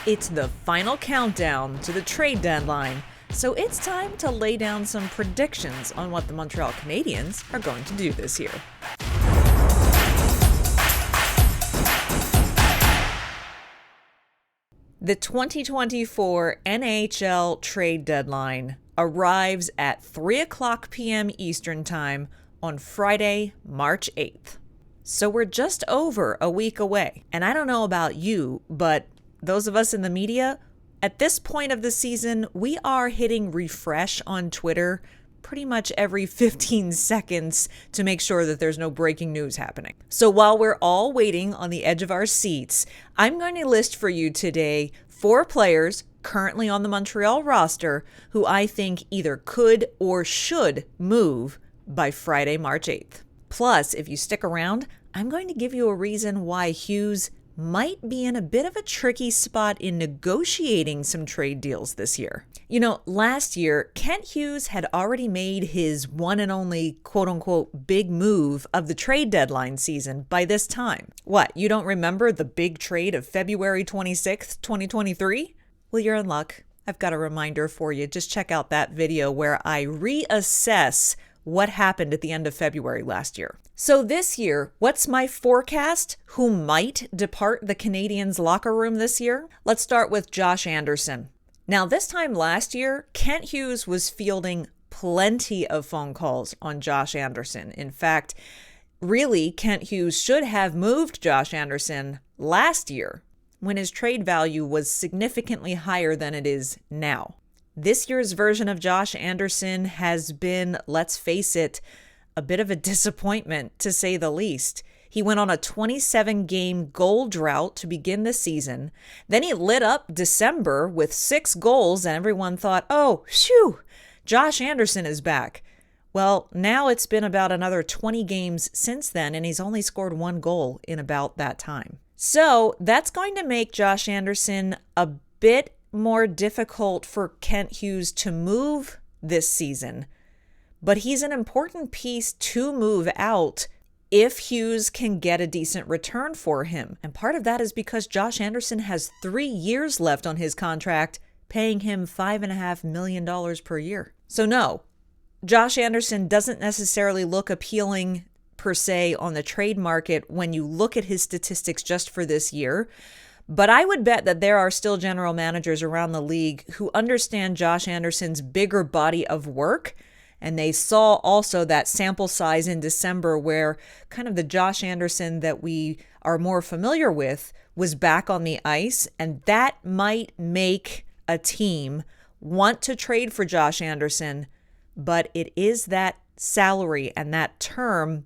It's the final countdown to the trade deadline, so it's time to lay down some predictions on what the Montreal Canadiens are going to do this year. The 2024 NHL trade deadline arrives at 3:00 p.m. Eastern Time on Friday, March 8th. So we're just over a week away. And I don't know about you, but those of us in the media, at this point of the season, we are hitting refresh on Twitter pretty much every 15 seconds to make sure that there's no breaking news happening. So while we're all waiting on the edge of our seats, I'm going to list for you today 4 players currently on the Montreal roster who I think either could or should move by Friday, March 8th. Plus, if you stick around, I'm going to give you a reason why Hughes might be in a bit of a tricky spot in negotiating some trade deals this year. You know, last year, Kent Hughes had already made his one and only quote-unquote big move of the trade deadline season by this time. What, you don't remember the big trade of February 26th, 2023? Well, you're in luck. I've got a reminder for you. Just check out that video where I reassess what happened at the end of February last year. So this year, what's my forecast? Who might depart the Canadiens' locker room this year? Let's start with Josh Anderson. Now, this time last year, Kent Hughes was fielding plenty of phone calls on Josh Anderson. In fact, really, Kent Hughes should have moved Josh Anderson last year when his trade value was significantly higher than it is now. This year's version of Josh Anderson has been, let's face it, a bit of a disappointment, to say the least. He went on a 27-game goal drought to begin the season. Then he lit up December with 6 goals, and everyone thought, oh, phew, Josh Anderson is back. Well, now it's been about another 20 games since then, and he's only scored 1 goal in about that time. So that's going to make Josh Anderson a bit more difficult for Kent Hughes to move this season, but he's an important piece to move out if Hughes can get a decent return for him. And part of that is because Josh Anderson has 3 years left on his contract, paying him $5.5 million per year. So no, Josh Anderson doesn't necessarily look appealing per se on the trade market when you look at his statistics just for this year. But I would bet that there are still general managers around the league who understand Josh Anderson's bigger body of work. And they saw also that sample size in December where kind of the Josh Anderson that we are more familiar with was back on the ice. And that might make a team want to trade for Josh Anderson. But it is that salary and that term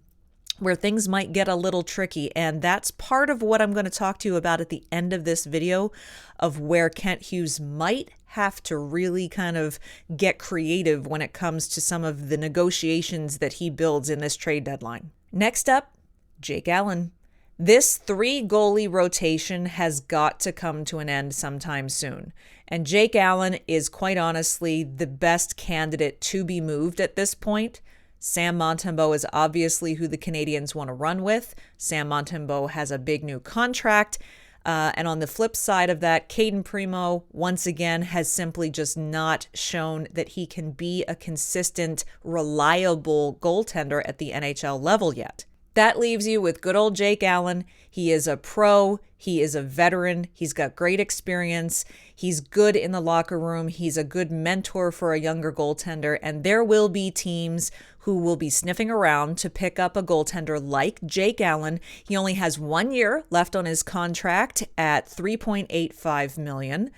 where things might get a little tricky. And that's part of what I'm going to talk to you about at the end of this video, of where Kent Hughes might have to really kind of get creative when it comes to some of the negotiations that he builds in this trade deadline. Next up, Jake Allen. This 3-goalie rotation has got to come to an end sometime soon. And Jake Allen is quite honestly the best candidate to be moved at this point. Sam Montembeault is obviously who the Canadiens want to run with. Sam Montembeault has a big new contract. And on the flip side of that, Caden Primo, once again, has simply just not shown that he can be a consistent, reliable goaltender at the NHL level yet. That leaves you with good old Jake Allen. He is a pro. He is a veteran. He's got great experience. He's good in the locker room. He's a good mentor for a younger goaltender. And there will be teams who will be sniffing around to pick up a goaltender like Jake Allen. He only has 1 year left on his contract at $3.85 million.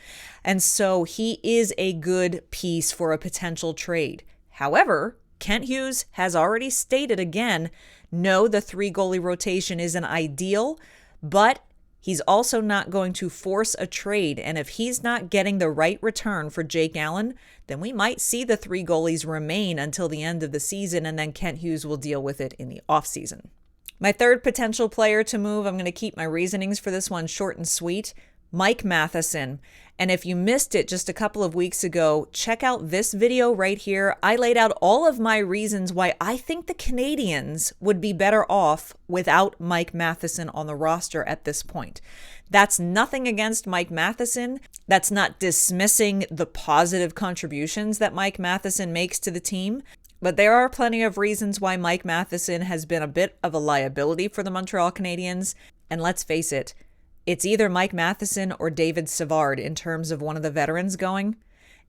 And so he is a good piece for a potential trade. However, Kent Hughes has already stated again, no, the 3-goalie rotation isn't ideal, but he's also not going to force a trade. And if he's not getting the right return for Jake Allen, then we might see the 3 goalies remain until the end of the season, and then Kent Hughes will deal with it in the offseason. My third potential player to move, I'm going to keep my reasonings for this one short and sweet, Mike Matheson. And if you missed it just a couple of weeks ago, check out this video right here. I laid out all of my reasons why I think the Canadiens would be better off without Mike Matheson on the roster at this point. That's nothing against Mike Matheson. That's not dismissing the positive contributions that Mike Matheson makes to the team. But there are plenty of reasons why Mike Matheson has been a bit of a liability for the Montreal Canadiens. And let's face it, it's either Mike Matheson or David Savard in terms of one of the veterans going.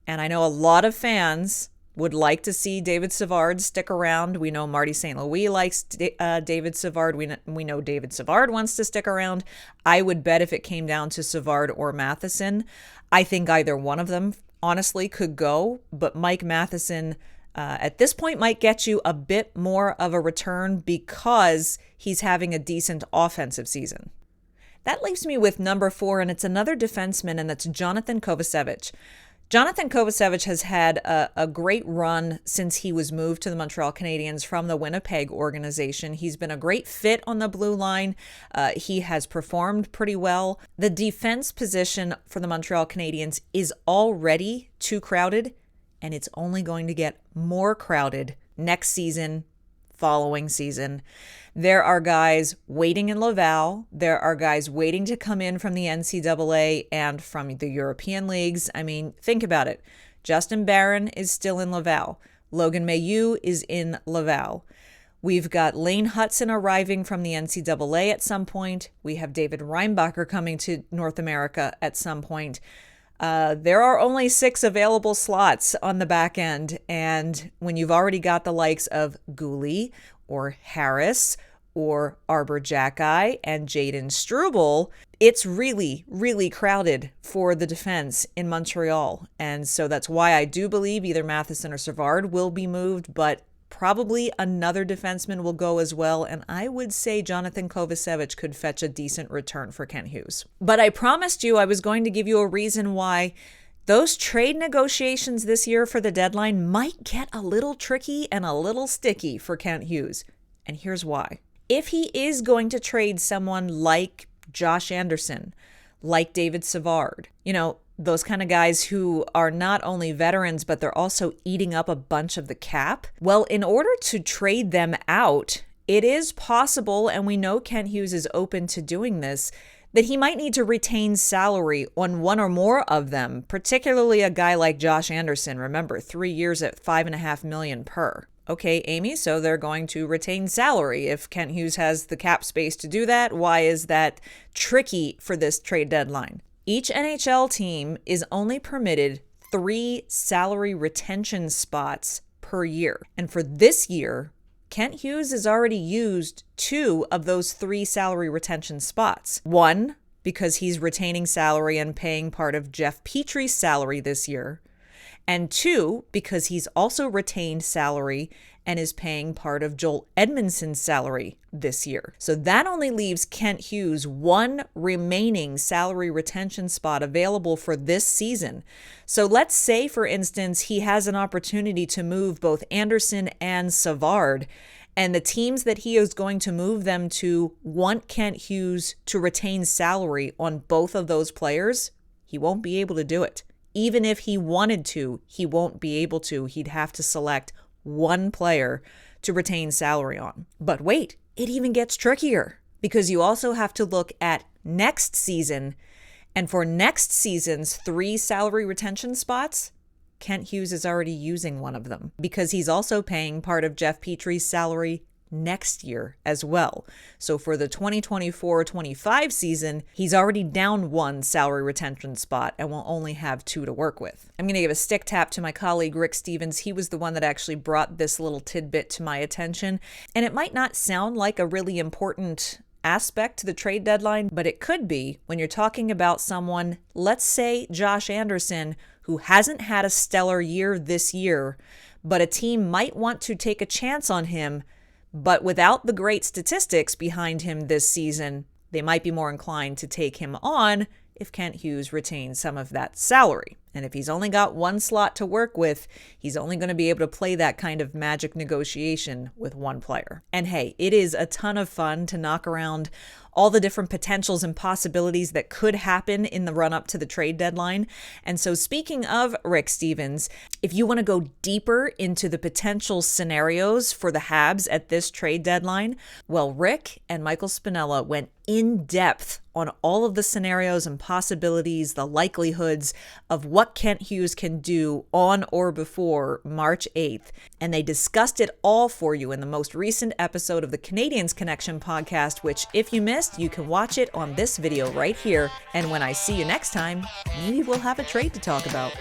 And I know a lot of fans would like to see David Savard stick around. We know Marty St. Louis likes David Savard. We know David Savard wants to stick around. I would bet if it came down to Savard or Matheson, I think either one of them honestly could go. But Mike Matheson at this point might get you a bit more of a return because he's having a decent offensive season. That leaves me with number 4, and it's another defenseman, and that's Jonathan Kovacevic. Jonathan Kovacevic has had a great run since he was moved to the Montreal Canadiens from the Winnipeg organization. He's been a great fit on the blue line. He has performed pretty well. The defense position for the Montreal Canadiens is already too crowded, and it's only going to get more crowded next season, following season. There are guys waiting in Laval. There are guys waiting to come in from the NCAA and from the European leagues. I mean, think about it. Justin Barron is still in Laval. Logan Mailloux is in Laval. We've got Lane Hudson arriving from the NCAA at some point. We have David Reinbacher coming to North America at some point. There are only 6 available slots on the back end. And when you've already got the likes of Gooley or Harris or Arbor Jacki and Jaden Struble, it's really, really crowded for the defense in Montreal. And so that's why I do believe either Matheson or Savard will be moved, but probably another defenseman will go as well. And I would say Jonathan Kovacevic could fetch a decent return for Kent Hughes. But I promised you I was going to give you a reason why those trade negotiations this year for the deadline might get a little tricky and a little sticky for Kent Hughes. And here's why. If he is going to trade someone like Josh Anderson, like David Savard, those kind of guys who are not only veterans, but they're also eating up a bunch of the cap. Well, in order to trade them out, it is possible, and we know Kent Hughes is open to doing this, that he might need to retain salary on one or more of them, particularly a guy like Josh Anderson. Remember, 3 years at $5.5 million per. Okay, Amy, so they're going to retain salary. If Kent Hughes has the cap space to do that, why is that tricky for this trade deadline? Each NHL team is only permitted 3 salary retention spots per year. And for this year, Kent Hughes has already used 2 of those 3 salary retention spots. 1, because he's retaining salary and paying part of Jeff Petry's salary this year. And 2, because he's also retained salary and is paying part of Joel Edmondson's salary this year. So that only leaves Kent Hughes 1 remaining salary retention spot available for this season. So let's say, for instance, he has an opportunity to move both Anderson and Savard, and the teams that he is going to move them to want Kent Hughes to retain salary on both of those players. He won't be able to do it. Even if he wanted to, he won't be able to. He'd have to select 1 player to retain salary on. But wait, it even gets trickier because you also have to look at next season. And for next season's 3 salary retention spots, Kent Hughes is already using one of them because he's also paying part of Jeff Petry's salary next year as well. So for the 2024-25 season, he's already down 1 salary retention spot and will only have 2 to work with. I'm going to give a stick tap to my colleague Rick Stevens. He was the one that actually brought this little tidbit to my attention. And it might not sound like a really important aspect to the trade deadline, but it could be when you're talking about someone, let's say Josh Anderson, who hasn't had a stellar year this year, but a team might want to take a chance on him. But without the great statistics behind him this season, they might be more inclined to take him on if Kent Hughes retains some of that salary. And if he's only got 1 slot to work with, he's only going to be able to play that kind of magic negotiation with 1 player. And hey, it is a ton of fun to knock around all the different potentials and possibilities that could happen in the run-up to the trade deadline. And so speaking of Rick Stevens, if you want to go deeper into the potential scenarios for the Habs at this trade deadline, well, Rick and Michael Spinella went in depth on all of the scenarios and possibilities, the likelihoods of what Kent Hughes can do on or before March 8th. And they discussed it all for you in the most recent episode of the Canadiens Connection podcast, which if you missed, you can watch it on this video right here. And when I see you next time, maybe we'll have a trade to talk about.